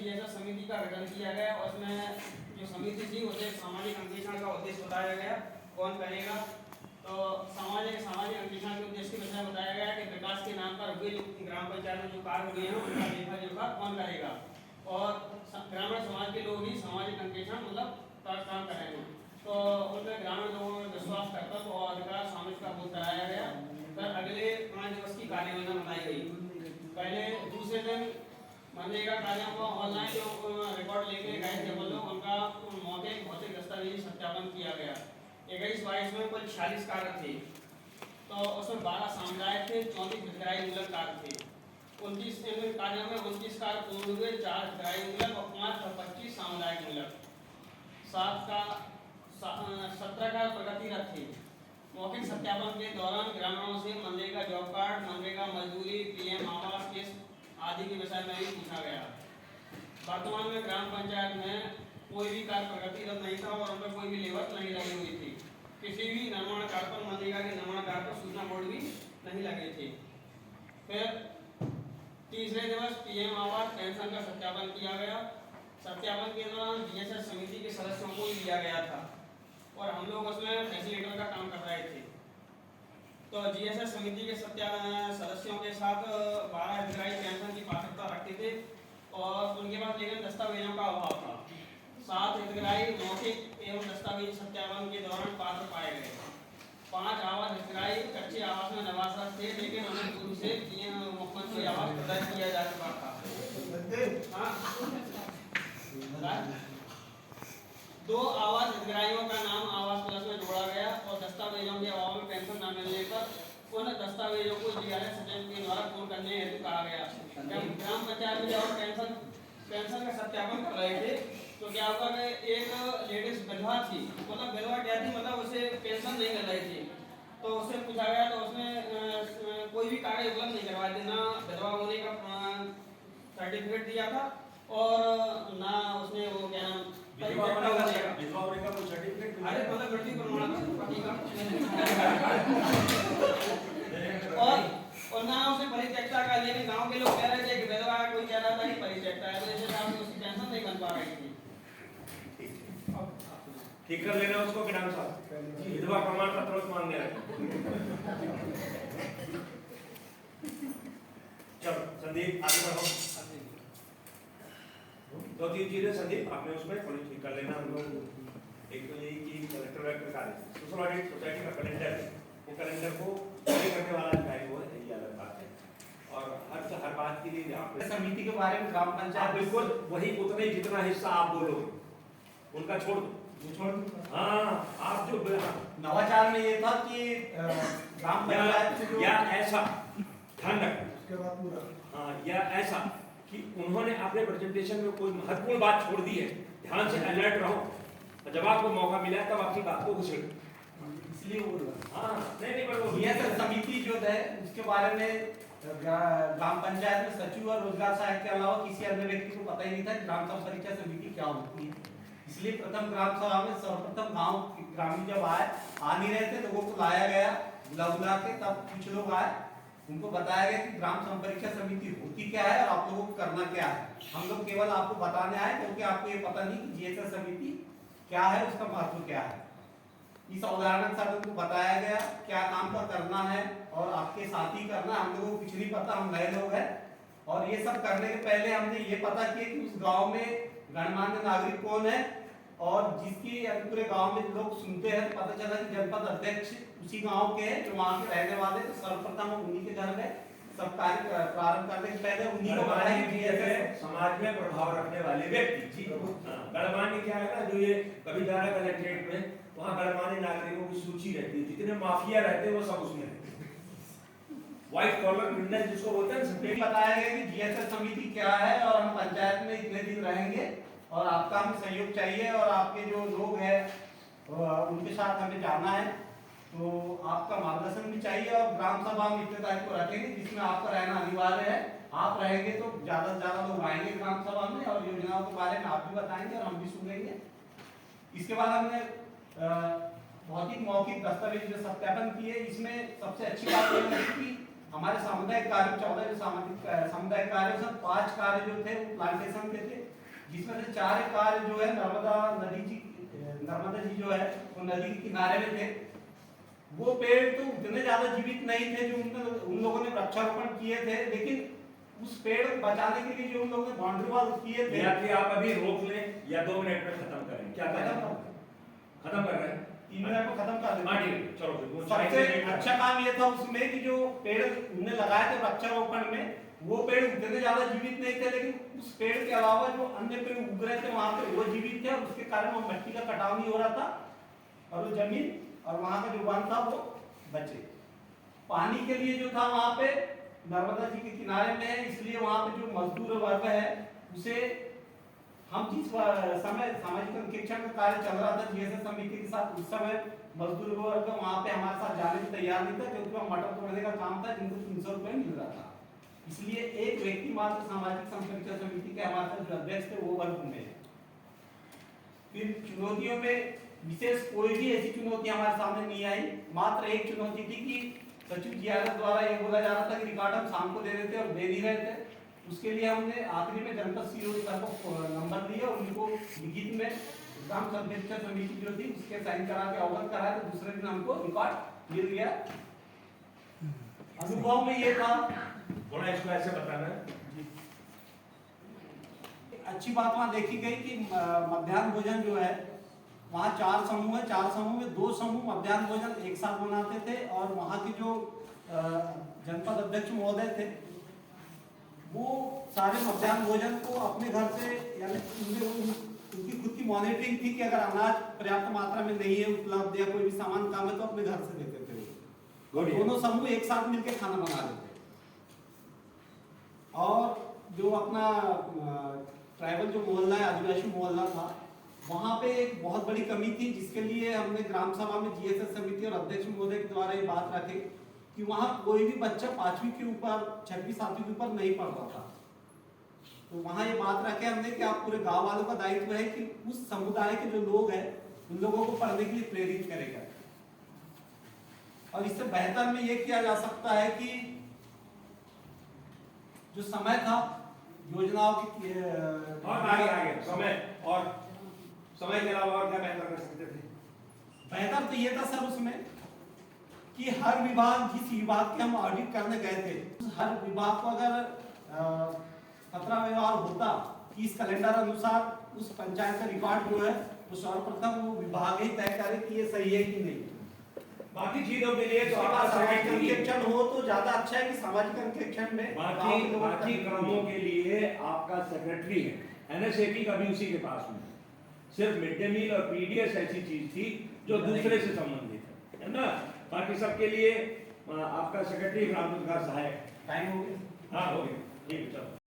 GSS समिति का गठन किया गया और उसमें जो समिति थी उसे सामाजिक अंकेक्षण का उद्देश्य बताया गया, कौन करेगा। तो सामाजिक अंकेक्षण के उद्देश्य के विषय में बताया गया कि विकास के नाम पर हुए जो ग्राम पंचायत में जो कार्य हुए हैं उनका लेखा जोखा कौन करेगा और ग्रामीण समाज के लोग ही सामाजिक अंकेक्षण मतलब काम करेंगे। तो उनमें ग्रामीण लोगों में विश्वास, कर्तव्य और अधिकार शामिल का बोध कराया गया। फिर अगले 5 दिवस की कार्य योजना बनाई गई। पहले दूसरे दिन मनरेगा कार्यों को ऑनलाइन जो रिकॉर्ड लेके गए थे वो लोग उनका मौखिक भौतिक दस्तावेजी सत्यापन किया गया। 21-22 में कुल 46 कार्य थे। तो उसमें 12 सामुदायिक थे, 34 हितग्राही मूलक कार्य थे। 29 कार्यों में 29 कार्य पूर्ण हुए, 4 हितग्राही मूलक और 5 और 25 सामुदायिक मूलक। 17 का प्रगति रथ थे। मौखिक सत्यापन के दौरान ग्रामीणों से मनरेगा जॉब कार्ड, मनरेगा मजदूरी, पीएम आवास किस्त आदि के विषय में भी पूछा गया। वर्तमान में ग्राम पंचायत में कोई भी कार्य प्रगति रथ नहीं था और उन पर कोई भी लेबर नहीं लगी हुई थी। किसी भी निर्माण कार्य पर, मनरेगा के निर्माण कार्य पर सूचना बोर्ड भी नहीं लगे थे। फिर तीसरे दिवस पीएम आवास पेंशन का सत्यापन किया गया। सत्यापन के दौरान जीएसएस समिति के सदस्यों को लिया गया था और हम लोग उसमें फैसिलिटेटर का काम कर रहे थे। तो जीएसएस समिति के सदस्यों के साथ 12 हितग्राही पेंशन की पात्रता रखते थे और उनके पास लेकिन दस्तावेजों का अभाव था। 7 हितग्राही मौखिक एवं दस्तावेजी सत्यापन के दौरान पात्र पाए गए। 5 आवास हितग्राही कच्चे आवास में निवासरत थे लेकिन उन्हें पूर्व से मुख्यमंत्री आवास प्रदान किया जा चुका था। 2 आवास हितग्राहियों का नाम आवास प्लस में जोड़ा गया और दस्तावेजों के अभाव में पेंशन न मिलने पर उन दस्तावेजों को जीआरएस सचिव के द्वारा पूर्ण करने हेतु कहा गया। ग्राम पंचायत में जब पेंशन का सत्यापन कर रहे थे तो क्या हुआ कि एक लेडीज विधवा थी। मतलब विधवा क्या थी, मतलब उसे पेंशन नहीं मिल रही थी। तो उससे पूछा गया तो उसने कोई भी कागज उपलब्ध नहीं करवाए थे, ना विधवा होने का सर्टिफिकेट दिया था और ना उसने वो क्या नाम विधवा होने का कोई सर्टिफिकेट, अरे मतलब गलती प्रमाण पति का और ना उसने परित्यक्ता का। लेकिन गांव के लोग कह रहे थे कि विधवा, कोई कह रहा था कि परित्यक्ता है, तो इस हिसाब से उसकी पेंशन नहीं बन पा रही थी। ठीक कर लेना उसको किनाम साहब, विधवा प्रमाण पत्र उस मांगने रहे। चलो संदीप आगे बढ़ो। 2-3 चीजें संदीप आपने उसमें थोड़ी ठीक कर लेना। हम लोग एक तो यही कि कलेक्टर का कार्य, सोशल ऑडिट सोसाइटी का कैलेंडर, वो कैलेंडर को पूरी करने वाला अधिकारी वो है, ये अलग बात है। और हर बात के लिए आप समिति के बारे में ग्राम पंचायत बिल्कुल वही उतना ही जितना हिस्सा आप बोलोगे उनका छोड़ दो। हाँ, आप जो नवाचार में ये था कि ग्राम पंचायत या ऐसा ध्यान रखना, हाँ, या ऐसा कि उन्होंने अपने प्रेजेंटेशन में कोई महत्वपूर्ण बात छोड़ दी है, ध्यान से अलर्ट रहो और जब आपको मौका मिला तब आपकी बात को घुसेड़ो। इसलिए बोल रहा। हाँ, नहीं पर ये समिति जो है उसके बारे में ग्राम पंचायत में सचिव और रोजगार सहायक के अलावा किसी अन्य व्यक्ति को पता ही नहीं था ग्राम संपरीक्षा समिति क्या होती है। इसलिए प्रथम ग्राम सभा में सर्वप्रथम गांव ग्रामीण जब आ नहीं रहे थे, लोगों को लाया गया बुला के, तब कुछ लोग आए, उनको बताया गया कि ग्राम संपरीक्षा समिति होती क्या है और आप लोगों को करना क्या है। हम लोग केवल आपको बताने आए क्योंकि आपको ये पता नहीं कि जीएसएस समिति क्या है, उसका महत्व क्या है। इस उदाहरण के साथ उनको बताया गया क्या काम पर करना है और आपके साथ ही करना। हम लोगों को कुछ नहीं पता, हम नए लोग हैं और ये सब करने के पहले हमने ये पता किया कि उस गांव में गणमान्य नागरिक कौन है और जिसकी पूरे गांव में लोग सुनते हैं। पता चला कि जनपद अध्यक्ष उसी गांव के हैं जो वहां के रहने वाले, तो सर्वप्रथम हम उन्हीं के घर गए। सब कार्य प्रारंभ करने के पहले उन्हीं को बताया कि समाज में प्रभाव रखने वाले व्यक्ति। गणमान्य क्या है ना, जो ये कभी जा रहा कलेक्ट्रेट में, वहाँ गणमान्य नागरिकों की सूची रहती है, जितने माफिया रहते हैं वो सब उसमें रहते हैं। व्हाइट कॉलर क्रिमिनल जिसको बोलते हैं। सबको बताया गया कि जीएसएस समिति क्या है और हम पंचायत में इतने दिन रहेंगे और आपका हमें सहयोग चाहिए और आपके जो लोग हैं उनके साथ हमें जाना है, तो आपका मार्गदर्शन भी चाहिए। और ग्राम सभा हम इतने तारीख को रखेंगे जिसमें आपका रहना अनिवार्य है। आप रहेंगे तो ज्यादा से ज्यादा लोग आएंगे ग्राम सभा में और योजनाओं के बारे में आप भी बताएंगे और हम भी सुनेंगे। इसके बाद हमने भौतिक मौखिक दस्तावेज जो सत्यापन किए, इसमें सबसे अच्छी बात यह है कि हमारे सामुदायिक कार्य 14 जो सामुदायिक कार्य सब 5 कार्य जो थे वो प्लांटेशन के थे, जिसमें से 4 कार्य जो है नर्मदा जी जो है वो नदी के किनारे में थे। वो पेड़ तो उतने ज्यादा जीवित नहीं थे जो उन लोगों ने वृक्षारोपण किए थे, लेकिन उस पेड़ को बचाने के लिए जो उन लोगों ने बाउंड्री वॉल किए थे, या कि आप अभी रोक लें या 2 मिनट में खत्म करें, क्या खत्म कर रहे हैं? 3 मिनट में खत्म कर हाँ देते। ठीक है, चलो। सबसे अच्छा काम ये था उसमें कि जो पेड़ उन्होंने लगाए थे वृक्षारोपण में, वो पेड़ उतने ज्यादा जीवित नहीं थे, लेकिन उस पेड़ के अलावा जो अन्य पेड़ उग रहे थे वहां पे वो जीवित थे, और उसके कारण वो मिट्टी का कटाव नहीं हो रहा था और वो जमीन और वहां का जो वन था वो बचे। पानी के लिए जो था वहां पे नर्मदा जी के किनारे में है, इसलिए वहां पे जो मजदूर वर्ग है उसे हम जिस समय सामाजिक अंकेक्षण का कार्य चल रहा था जीएसएस समिति के साथ, उस समय मजदूर वर्ग वहां पे हमारे साथ जाने को तैयार नहीं था, क्योंकि वहाँ मटर तोड़ने का काम था जिनको 300 रुपए मिल रहा था। इसलिए एक व्यक्ति मात्र सामाजिक संरक्षण समिति के हमारे साथ जो अध्यक्ष थे वो वर्ग में। फिर चुनौतियों में विशेष कोई भी ऐसी चुनौती हमारे सामने नहीं आई। मात्र एक चुनौती थी कि सचिव जीआरएस द्वारा ये बोला जा रहा था कि रिकॉर्ड हम शाम को दे रहे थे और दे नहीं रहे थे। उसके लिए हमने आखिरी में जनपद सीओ सर को नंबर दिया और उनको लिखित में ग्राम संरक्षण समिति जो थी उसके साइन करा के अवगत कराया, तो दूसरे दिन हमको रिकॉर्ड मिल गया। अनुभव में ये था, थोड़ा इसको ऐसे बताना है। अच्छी बात वहाँ देखी गई कि मध्याह्न भोजन जो है वहाँ 4 समूह है, 4 समूह में 2 समूह मध्याह्न भोजन एक साथ बनाते थे, और वहाँ के जो जनपद अध्यक्ष महोदय थे वो सारे मध्याह्न भोजन को अपने घर से, यानी उनकी खुद की मॉनिटरिंग थी कि अगर अनाज पर्याप्त मात्रा में नहीं है उपलब्ध या कोई भी सामान कम है तो अपने घर से देते थे। दोनों समूह एक साथ मिलकर खाना बना लेते। और जो अपना ट्राइबल जो मोहल्ला है, आदिवासी मोहल्ला था, वहाँ पे एक बहुत बड़ी कमी थी, जिसके लिए हमने ग्राम सभा में जीएसएस समिति और अध्यक्ष महोदय के द्वारा ये बात रखी कि वहाँ कोई भी बच्चा 5वीं के ऊपर 6वीं 7वीं के ऊपर नहीं पढ़ रहा था। तो वहाँ ये बात रखे हमने कि आप पूरे गांव वालों का दायित्व है कि उस समुदाय के जो लोग हैं उन लोगों को पढ़ने के लिए प्रेरित करेगा। और इससे बेहतर में ये किया जा सकता है कि जो समय था योजनाओं की और आगे समय के अलावा और क्या बेहतर कर सकते थे? बेहतर तो ये था सर उसमें कि हर विभाग, जिस विभाग के हम ऑडिट करने गए थे, हर विभाग को अगर पत्र व्यवहार होता कि इस कैलेंडर अनुसार उस पंचायत का रिकॉर्ड जो है वो सर्वप्रथम वो विभाग ही तय करे कि ये सही है कि नहीं। बाकी चीजों के लिए तो आपका सामाजिक सेक्रेटरी अंकेक्षण हो तो ज्यादा अच्छा है कि सामाजिक अंकेक्षण में बाकी कामों के लिए आपका सेक्रेटरी है। एनएसएपी का भी उसी के पास में, सिर्फ मिड डे मील और पीडीएस ऐसी चीज थी जो दूसरे से संबंधित है ना। बाकी सबके लिए आपका सेक्रेटरी ग्राम रोजगार सहायक। टाइम हो गया। हाँ हो गया, ठीक है चलो।